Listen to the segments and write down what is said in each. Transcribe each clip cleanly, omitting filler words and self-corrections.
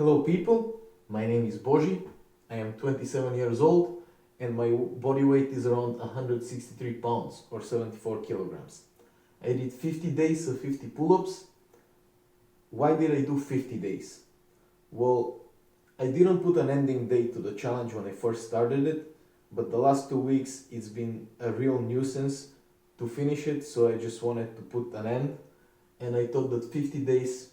Hello people, my name is Boži, I am 27 years old and my body weight is around 163 pounds or 74 kilograms. I did 50 days of 50 pull-ups. Why did I do 50 days? Well, I didn't put an ending date to the challenge when I first started it, but the last 2 weeks it's been a real nuisance to finish it, so I just wanted to put an end, and I thought that 50 days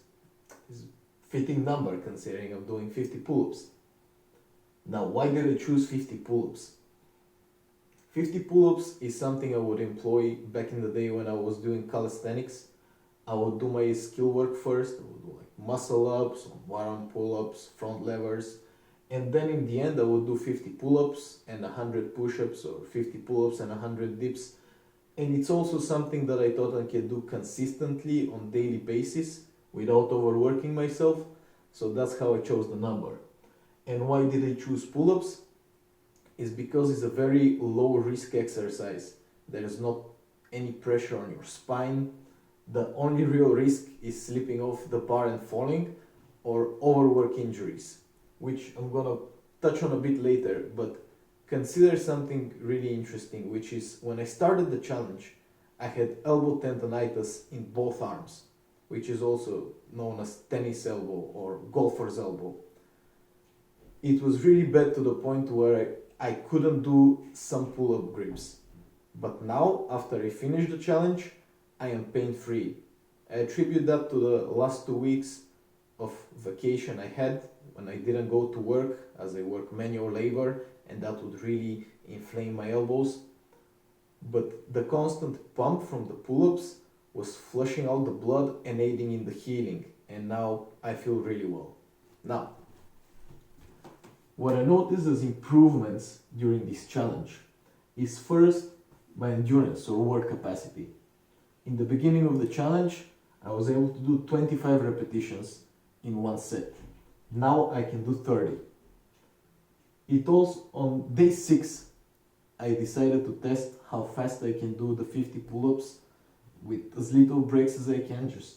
is fitting number considering I'm doing 50 pull-ups. Now, why did I choose 50 pull-ups? 50 pull-ups is something I would employ back in the day when I was doing calisthenics. I would do my skill work first. I would do like muscle ups, one-arm pull-ups, front levers, and then in the end I would do 50 pull-ups and 100 push-ups, or 50 pull-ups and 100 dips. And it's also something that I thought I could do consistently on daily basis without overworking myself, so that's how I chose the number. And why did I choose pull-ups? Is because it's a very low risk exercise. There is not any pressure on your spine. The only real risk is slipping off the bar and falling, or overwork injuries, which I'm gonna touch on a bit later. But consider something really interesting, which is when I started the challenge, I had elbow tendonitis in both arms, which is also known as tennis elbow or golfer's elbow. It was really bad to the point where I couldn't do some pull-up grips. But now, after I finished the challenge, I am pain-free. I attribute that to the last 2 weeks of vacation I had when I didn't go to work, as I work manual labor, and that would really inflame my elbows. But the constant pump from the pull-ups was flushing out the blood and aiding in the healing, and now I feel really well. Now, what I noticed as improvements during this challenge is first my endurance or work capacity. In the beginning of the challenge, I was able to do 25 repetitions in one set. Now I can do 30. It also, on day 6, I decided to test how fast I can do the 50 pull-ups with as little breaks as I can, just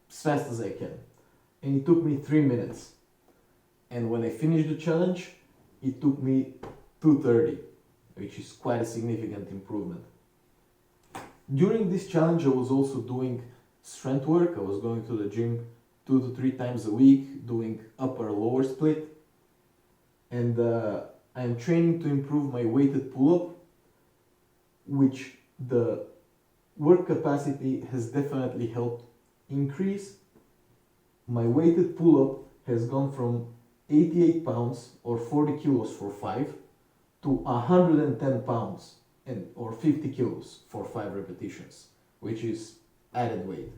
as fast as I can. And it took me 3 minutes. And when I finished the challenge, it took me 2:30, which is quite a significant improvement. During this challenge, I was also doing strength work. I was going to the gym 2 to 3 times a week, doing upper lower split. And I am training to improve my weighted pull-up, which the work capacity has definitely helped increase. My weighted pull-up has gone from 88 pounds or 40 kilos for 5 to 110 pounds or 50 kilos for 5 repetitions, which is added weight.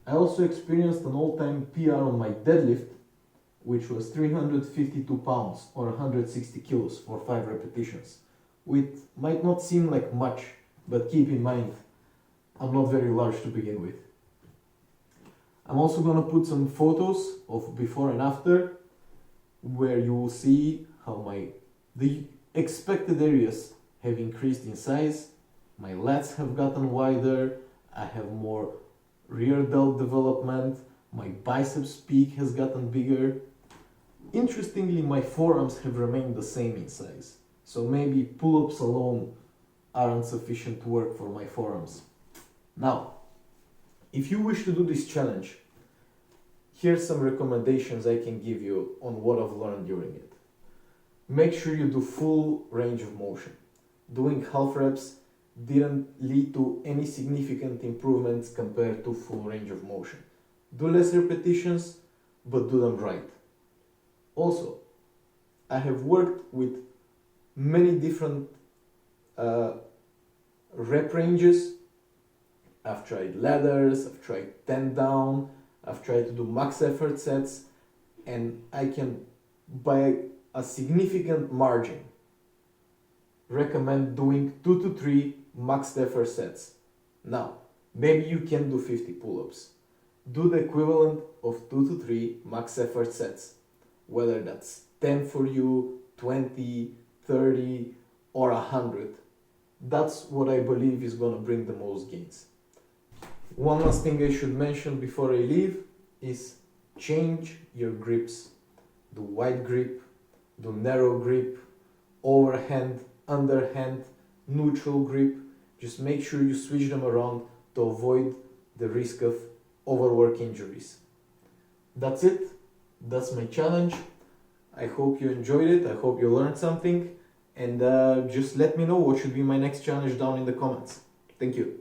I also experienced an all-time PR on my deadlift, which was 352 pounds or 160 kilos for 5 repetitions, which might not seem like much, but keep in mind, I'm not very large to begin with. I'm also gonna put some photos of before and after, where you will see how the expected areas have increased in size. My lats have gotten wider, I have more rear delt development, my biceps peak has gotten bigger. Interestingly, my forearms have remained the same in size, so maybe pull-ups alone aren't sufficient to work for my forearms. Now, if you wish to do this challenge, here's some recommendations I can give you on what I've learned during it. Make sure you do full range of motion. Doing half reps didn't lead to any significant improvements compared to full range of motion. Do less repetitions, but do them right. Also, I have worked with many different rep ranges. I've tried ladders, I've tried 10 down, I've tried to do max effort sets, and I can, by a significant margin, recommend doing 2 to 3 max effort sets. Now, maybe you can do 50 pull-ups. Do the equivalent of 2 to 3 max effort sets, whether that's 10 for you, 20, 30, or 100. That's what I believe is going to bring the most gains. One last thing I should mention before I leave is change your grips. Do wide grip, do narrow grip, overhand, underhand, neutral grip. Just make sure you switch them around to avoid the risk of overwork injuries. That's it. That's my challenge. I hope you enjoyed it. I hope you learned something. And just let me know what should be my next challenge down in the comments. Thank you.